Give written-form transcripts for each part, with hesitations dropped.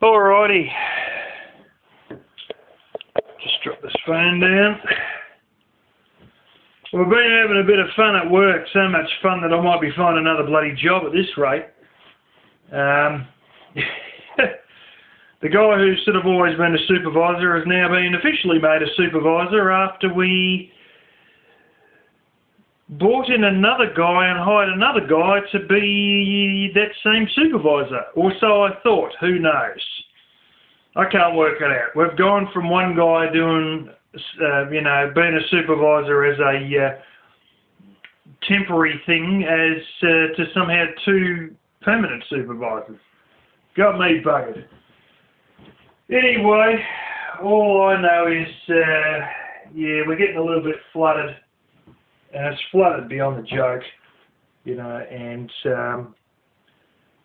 Alrighty, just drop this phone down. We've been having a bit of fun at work, so much fun that I might be finding another bloody job at this rate. The guy who's sort of always been a supervisor has now been officially made a supervisor after we brought in another guy and hired another guy to be that same supervisor. Or so I thought, who knows? I can't work it out. We've gone from one guy doing, being a supervisor as a temporary thing as to somehow two permanent supervisors. Got me buggered. Anyway, all I know is, we're getting a little bit flooded. And it's flooded beyond the joke, and,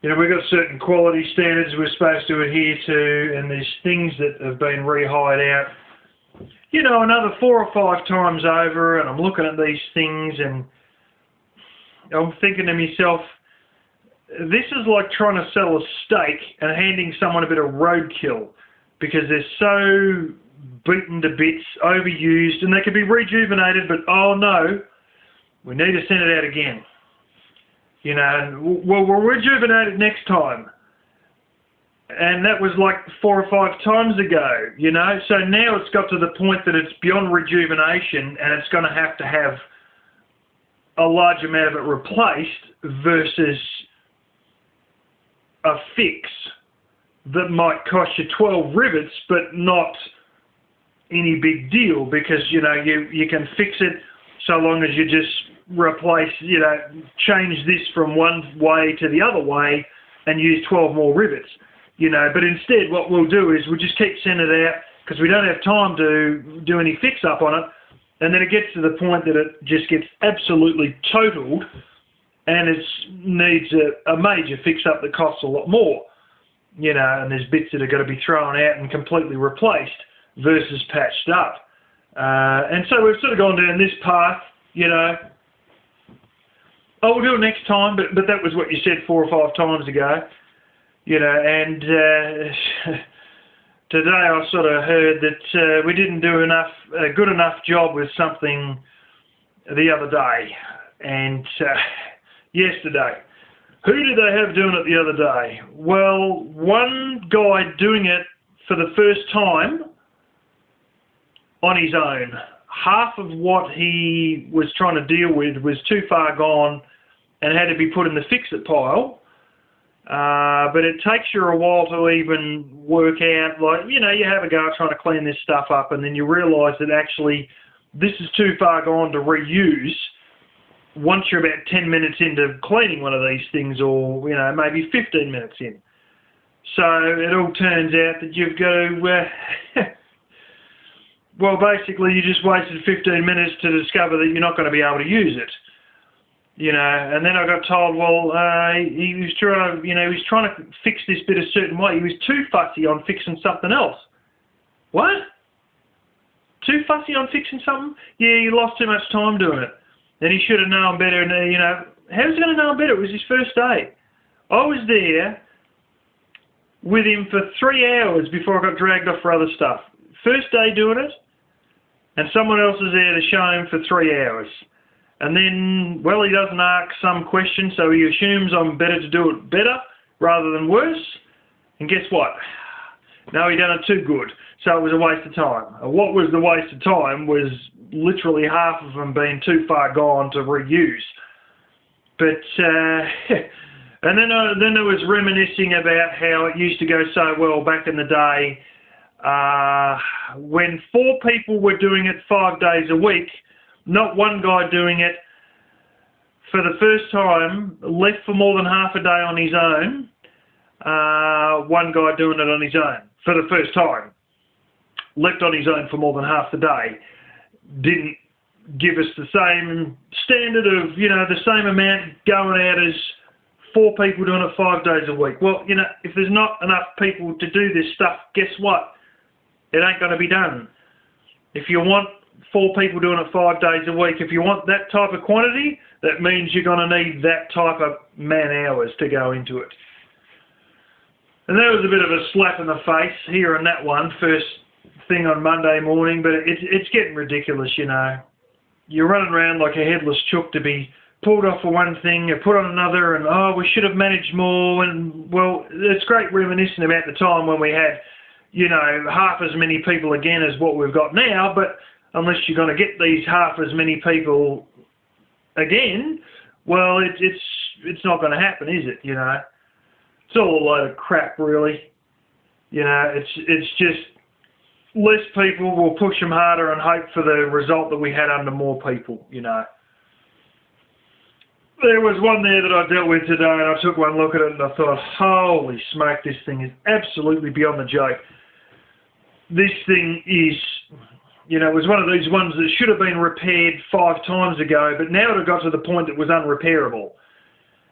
we've got certain quality standards we're supposed to adhere to, and there's things that have been rehired out, another 4 or 5 times over, and I'm looking at these things and I'm thinking to myself, this is like trying to sell a steak and handing someone a bit of roadkill, because they're so beaten to bits, overused, and they can be rejuvenated, but oh no, we need to send it out again. We'll rejuvenate it next time. And that was like 4 or 5 times ago, So now it's got to the point that it's beyond rejuvenation and it's going to have a large amount of it replaced versus a fix that might cost you 12 rivets but not any big deal, because, you can fix it so long as you just replace, change this from one way to the other way and use 12 more rivets, But instead what we'll do is we'll just keep sending it out because we don't have time to do any fix-up on it, and then it gets to the point that it just gets absolutely totaled and it needs a major fix-up that costs a lot more, and there's bits that are going to be thrown out and completely replaced versus patched up. And so we've sort of gone down this path, Oh, we'll do it next time, but that was what you said 4 or 5 times ago, and today I sort of heard that we didn't do a good enough job with something the other day, and yesterday. Who did they have doing it the other day? Well, one guy doing it for the first time on his own. Half of what he was trying to deal with was too far gone and had to be put in the fix-it pile. But it takes you a while to even work out, you have a go trying to clean this stuff up, and then you realise that actually this is too far gone to reuse once you're about 10 minutes into cleaning one of these things, or, maybe 15 minutes in. So it all turns out that you've got to... well, basically, you just wasted 15 minutes to discover that you're not going to be able to use it. And then I got told, well, he was trying to fix this bit a certain way. He was too fussy on fixing something else. What? Too fussy on fixing something? Yeah, he lost too much time doing it. And he should have known better. And, how was he going to know better? It was his first day. I was there with him for 3 hours before I got dragged off for other stuff. First day doing it, and someone else is there to show him for 3 hours. And then, well, he doesn't ask some question, so he assumes I'm better to do it better rather than worse. And guess what? No, he done it too good, so it was a waste of time. What was the waste of time was literally half of them being too far gone to reuse. But, and then there was reminiscing about how it used to go so well back in the day, when 4 people were doing it 5 days a week, not one guy doing it for the first time, left for more than half a day on his own, one guy doing it on his own for the first time, left on his own for more than half the day, didn't give us the same standard of, the same amount going out as 4 people doing it 5 days a week. Well, if there's not enough people to do this stuff, guess what? It ain't going to be done. If you want 4 people doing it 5 days a week, if you want that type of quantity, that means you're going to need that type of man hours to go into it. And that was a bit of a slap in the face hearing that one first thing on Monday morning, but it's getting ridiculous, you know. You're running around like a headless chook to be pulled off for one thing and put on another, and oh, we should have managed more. And well, it's great reminiscing about the time when we had, you know, half as many people again as what we've got now. But unless you're going to get these half as many people again, well, it's not going to happen, is it? You know, it's all a load of crap, really. You know, it's just less people will push them harder and hope for the result that we had under more people. You know. There was one there that I dealt with today, and I took one look at it, and I thought, holy smoke, this thing is absolutely beyond the joke. This thing is, you know, it was one of these ones that should have been repaired 5 times ago, but now it had got to the point that it was unrepairable.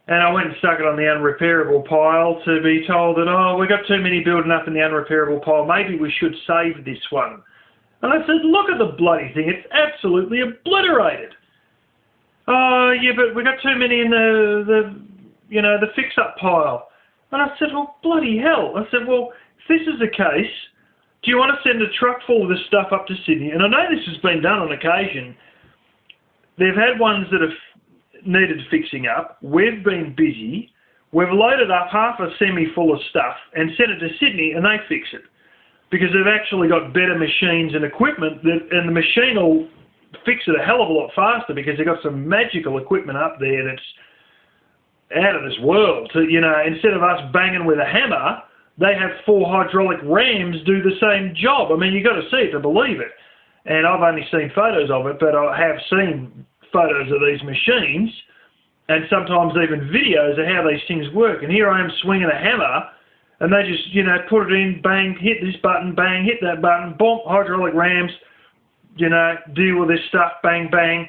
And I went and stuck it on the unrepairable pile to be told that, oh, we got too many building up in the unrepairable pile, maybe we should save this one. And I said, look at the bloody thing, it's absolutely obliterated. Oh, yeah, but we got too many in the fix-up pile. And I said, well, bloody hell. I said, well, if this is the case, do you want to send a truck full of this stuff up to Sydney? And I know this has been done on occasion. They've had ones that have needed fixing up. We've been busy. We've loaded up half a semi full of stuff and sent it to Sydney, and they fix it. Because they've actually got better machines and equipment, and the machine will fix it a hell of a lot faster because they've got some magical equipment up there that's out of this world. So, you know, instead of us banging with a hammer, they have 4 hydraulic rams do the same job. I mean, you've got to see it to believe it. And I've only seen photos of it, but I have seen photos of these machines and sometimes even videos of how these things work. And here I am swinging a hammer, and they just, you know, put it in, bang, hit this button, bang, hit that button, boom, hydraulic rams, you know, deal with this stuff, bang, bang,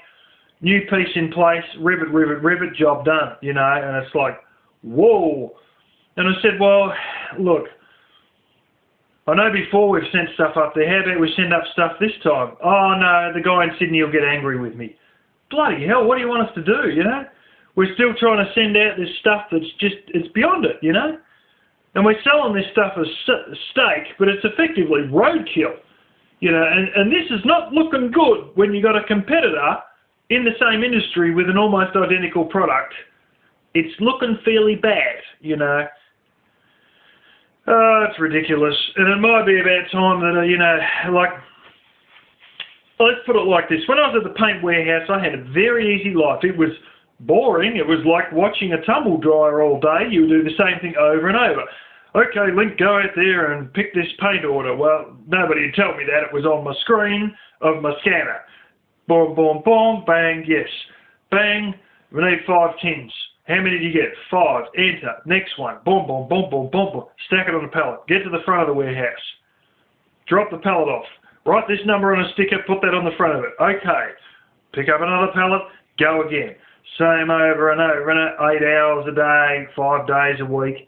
new piece in place, rivet, rivet, rivet, job done, you know, and it's like, whoa. And I said, well, look, I know before we've sent stuff up there, how about we send up stuff this time? Oh, no, the guy in Sydney will get angry with me. Bloody hell, what do you want us to do, you know? We're still trying to send out this stuff that's just, it's beyond it, you know? And we're selling this stuff as steak, but it's effectively roadkill. You know, and this is not looking good when you got a competitor in the same industry with an almost identical product. It's looking fairly bad, you know. Oh, it's ridiculous. And it might be about time that, you know, like, let's put it like this. When I was at the paint warehouse, I had a very easy life. It was boring. It was like watching a tumble dryer all day. You would do the same thing over and over. Okay, Link, go out there and pick this paint order. Well, nobody had told me that. It was on my screen of my scanner. Boom, boom, boom, bang, yes. Bang, we need 5 tins. How many do you get? 5. Enter. Next one. Boom, boom, boom, boom, boom, boom. Stack it on the pallet. Get to the front of the warehouse. Drop the pallet off. Write this number on a sticker, put that on the front of it. Okay. Pick up another pallet, go again. Same over and over and 8 hours a day, 5 days a week.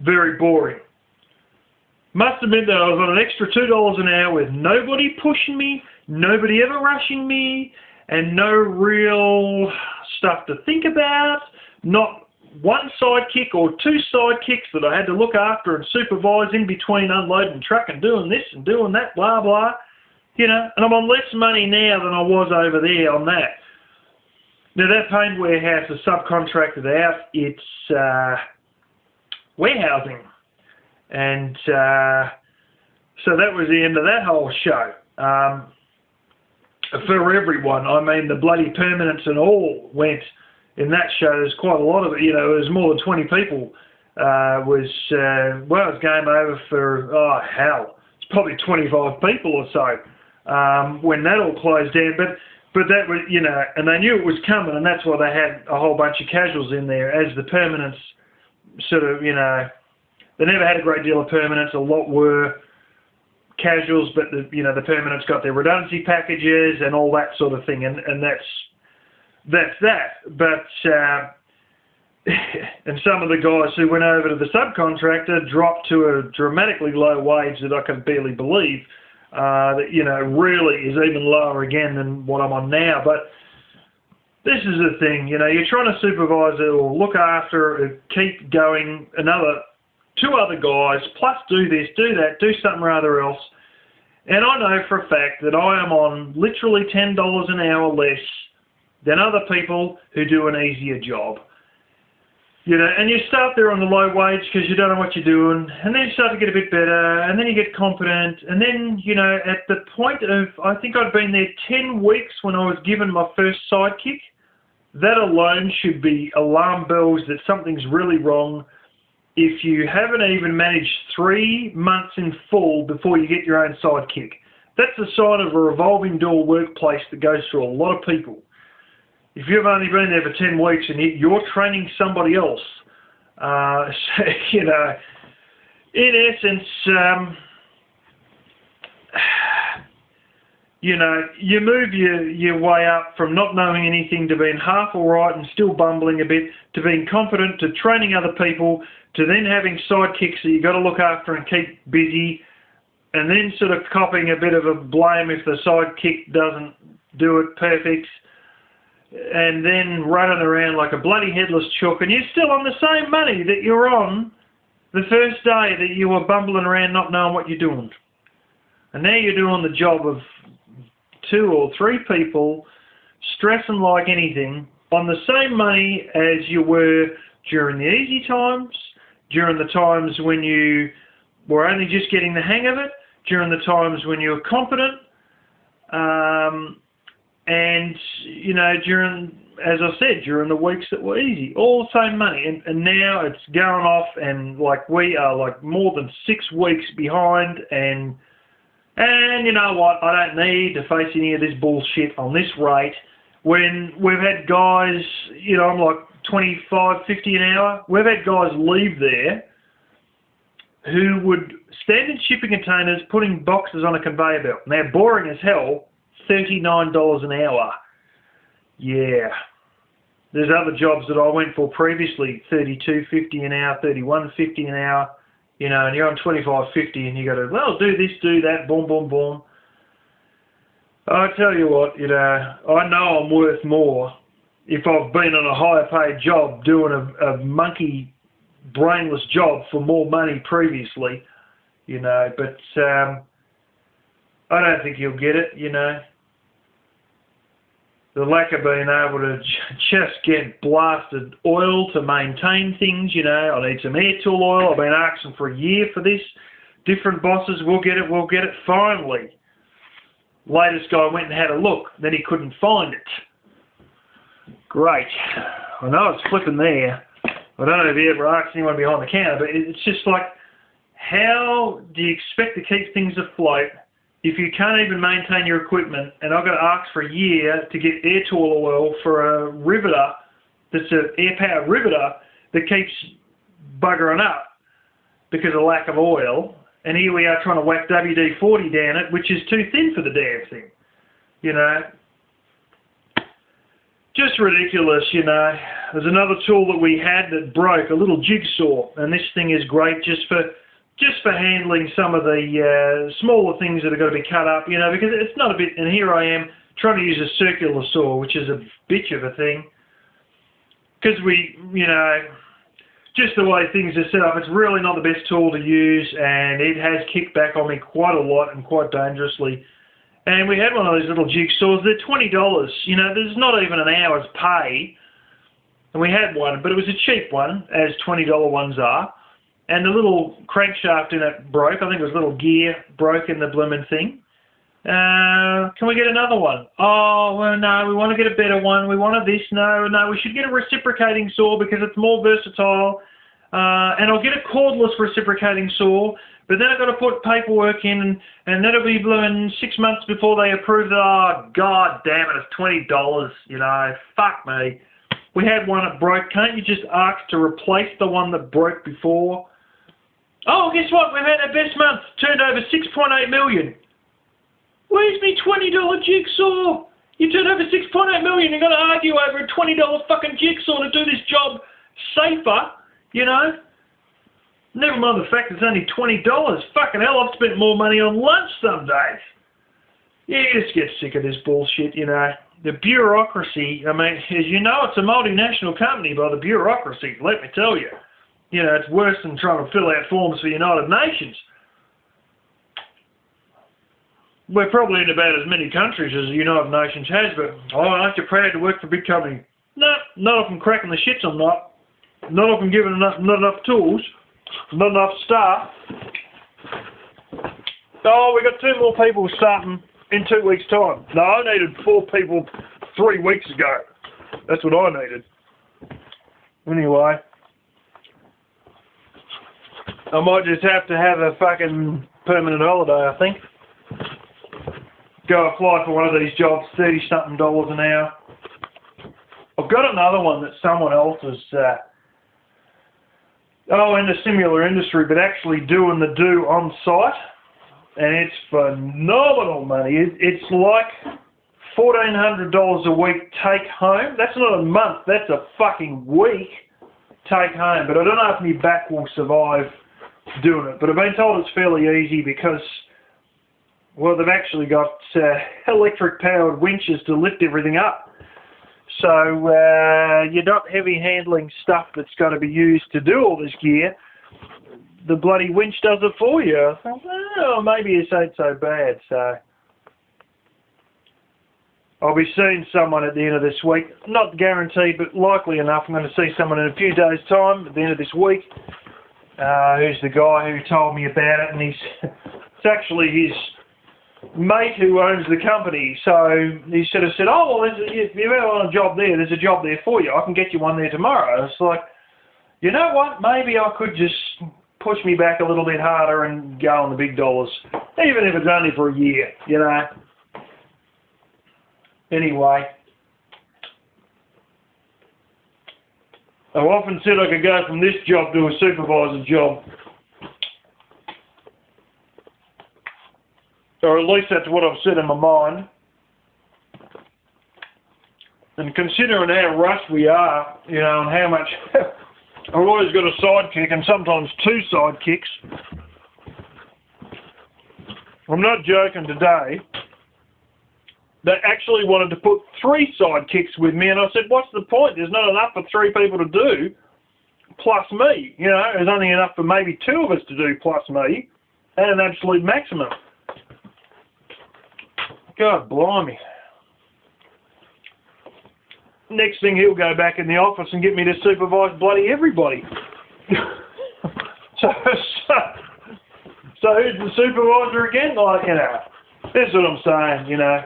Very boring. Must admit that I was on an extra $2 an hour with nobody pushing me, nobody ever rushing me, and no real stuff to think about. Not one sidekick or 2 sidekicks that I had to look after and supervise in between unloading truck and doing this and doing that, blah, blah. You know, and I'm on less money now than I was over there on that. Now, that paint warehouse is subcontracted out. It's warehousing. And so that was the end of that whole show. For everyone, I mean, the bloody permanents and all went in that show. There's quite a lot of it. You know, there was more than 20 people. It was game over for, oh, hell, it's probably 25 people or so when that all closed down. But that was, you know, and they knew it was coming, and that's why they had a whole bunch of casuals in there as the permanents sort of, you know, they never had a great deal of permanents. A lot were casuals, but the permanents got their redundancy packages and all that sort of thing, and that's that. But and some of the guys who went over to the subcontractor dropped to a dramatically low wage that I can barely believe. That, you know, really is even lower again than what I'm on now. But this is the thing, you know, you're trying to supervise it or look after it, keep going another 2 other guys, plus do this, do that, do something or other else. And I know for a fact that I am on literally $10 an hour less than other people who do an easier job. You know, and you start there on the low wage because you don't know what you're doing, and then you start to get a bit better, and then you get confident, and then, you know, at the point of, I think I'd been there 10 weeks when I was given my first sidekick. That alone should be alarm bells that something's really wrong. If you haven't even managed 3 months in full before you get your own sidekick, that's a sign of a revolving door workplace that goes through a lot of people. If you've only been there for 10 weeks and you're training somebody else, so, you know, in essence, you know, you move your way up from not knowing anything to being half all right and still bumbling a bit, to being confident, to training other people, to then having sidekicks that you've got to look after and keep busy, and then sort of copping a bit of a blame if the sidekick doesn't do it perfect, and then running around like a bloody headless chook, and you're still on the same money that you're on the first day that you were bumbling around not knowing what you're doing. And now you're doing the job of 2 or 3 people, stressing like anything, on the same money as you were during the easy times, during the times when you were only just getting the hang of it, during the times when you were confident, and, you know, during, as I said, during the weeks that were easy, all the same money. And now it's going off, and like we are like more than 6 weeks behind, and you know what, I don't need to face any of this bullshit on this rate when we've had guys, you know, I'm like 25, 50 an hour. We've had guys leave there who would stand in shipping containers putting boxes on a conveyor belt. Now, boring as hell, $39 an hour. Yeah. There's other jobs that I went for previously, $32.50 an hour, $31.50 an hour, you know, and you're on $25.50 and you got to, well, do this, do that, boom, boom, boom. I tell you what, you know, I know I'm worth more if I've been on a higher paid job doing a monkey brainless job for more money previously, you know, but I don't think you'll get it, you know. The lack of being able to just get blasted oil to maintain things, you know. I need some air tool oil. I've been asking for a year for this. Different bosses, we'll get it, finally. Latest guy went and had a look, then he couldn't find it. Great. I know it's flipping there. I don't know if you ever asked anyone behind the counter, but it's just like, how do you expect to keep things afloat if you can't even maintain your equipment? And I've got to ask for a year to get air tool oil for a riveter that's an air-powered riveter that keeps buggering up because of lack of oil. And here we are trying to whack WD-40 down it, which is too thin for the damn thing. You know, just ridiculous, you know. There's another tool that we had that broke, a little jigsaw, and this thing is great just for handling some of the smaller things that are going to be cut up, you know, because it's not a bit, and here I am trying to use a circular saw, which is a bitch of a thing, because we, you know, just the way things are set up, it's really not the best tool to use, and it has kicked back on me quite a lot and quite dangerously. And we had one of those little jigsaws. They're $20. You know, there's not even an hour's pay. And we had one, but it was a cheap one, as $20 ones are. And the little crankshaft in it broke. I think it was a little gear broke in the blooming thing. Can we get another one? Oh, well, no, we want to get a better one. We wanted this. No, we should get a reciprocating saw because it's more versatile. And I'll get a cordless reciprocating saw, but then I've got to put paperwork in, and that'll be blooming 6 months before they approve it. Oh, God damn it, it's $20, you know, fuck me. We had one that broke. Can't you just ask to replace the one that broke before? Oh, guess what? We've had our best month. Turned over $6.8 million. Where's me $20 jigsaw? You turned over $6.8 million. You've got to argue over a $20 fucking jigsaw to do this job safer, you know? Never mind the fact it's only $20. Fucking hell, I've spent more money on lunch some days. Yeah, you just get sick of this bullshit, you know. The bureaucracy, I mean, as you know, it's a multinational company by the bureaucracy, let me tell you. You know, it's worse than trying to fill out forms for the United Nations. We're probably in about as many countries as the United Nations has, but aren't you proud to work for a big company? No, not if I'm cracking the shits I'm not. Not if I'm giving not enough tools, not enough staff. Oh, we got 2 more people starting in 2 weeks' time. No, I needed 4 people 3 weeks ago. That's what I needed. Anyway, I might just have to have a fucking permanent holiday, I think. Go apply for one of these jobs, $30-something an hour. I've got another one that someone else is, in a similar industry, but actually doing the do on site. And it's phenomenal money. It's like $1,400 a week take home. That's not a month, that's a fucking week take home. But I don't know if my back will survive doing it. But I've been told it's fairly easy because, well, they've actually got electric-powered winches to lift everything up. So you're not heavy handling stuff that's got to be used to do all this gear. The bloody winch does it for you. I thought, oh, maybe it ain't so bad. So I'll be seeing someone at the end of this week. Not guaranteed, but likely enough. I'm going to see someone in a few days' time at the end of this week. Who's the guy who told me about it, and it's actually his mate who owns the company. So he sort of said, oh, well, if you've ever on a job there, there's a job there for you. I can get you one there tomorrow. It's like, you know what? Maybe I could just push me back a little bit harder and go on the big dollars, even if it's only for a year, you know. Anyway, I've often said I could go from this job to a supervisor job. Or at least that's what I've said in my mind. And considering how rushed we are, you know, and how much I've always got a sidekick and sometimes 2 sidekicks. I'm not joking today. They actually wanted to put 3 sidekicks with me, and I said, what's the point? There's not enough for 3 people to do, plus me. You know, there's only enough for maybe 2 of us to do, plus me, at an absolute maximum. God blimey. Next thing, he'll go back in the office and get me to supervise bloody everybody. so who's the supervisor again? Like, you know, that's what I'm saying, you know.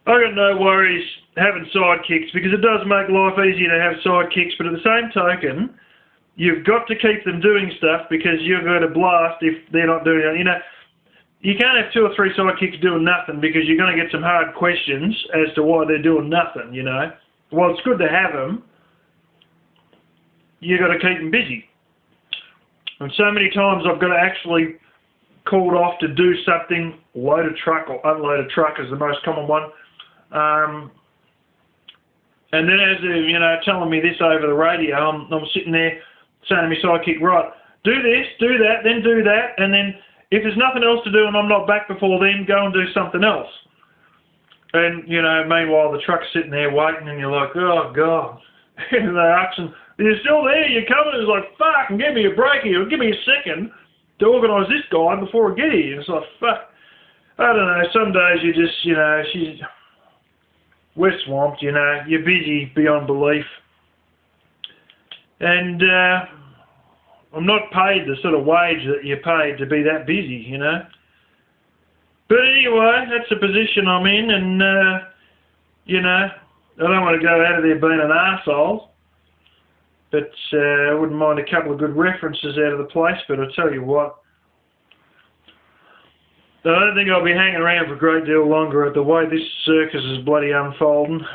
I got no worries having sidekicks because it does make life easier to have sidekicks, but at the same token, you've got to keep them doing stuff because you're going to blast if they're not doing it. You know, you can't have 2 or 3 sidekicks doing nothing because you're going to get some hard questions as to why they're doing nothing, you know. While it's good to have them, you've got to keep them busy. And so many times I've got to actually called off to do something, load a truck or unload a truck is the most common one. And then as they're, you know, telling me this over the radio, I'm sitting there saying to my sidekick, right, do this, do that, then do that, and then if there's nothing else to do and I'm not back before then, go and do something else. And, you know, meanwhile the truck's sitting there waiting and you're like, oh, God. And they ask him, you're still there, you're coming? It's like, fuck, and give me a break here, give me a second to organise this guy before I get here. It's like, fuck. I don't know, some days you just, you know, we're swamped, you know, you're busy beyond belief. And I'm not paid the sort of wage that you're paid to be that busy, you know. But anyway, that's the position I'm in, and, you know, I don't want to go out of there being an arsehole. But I wouldn't mind a couple of good references out of the place, but I'll tell you what, I don't think I'll be hanging around for a great deal longer at the way this circus is bloody unfolding.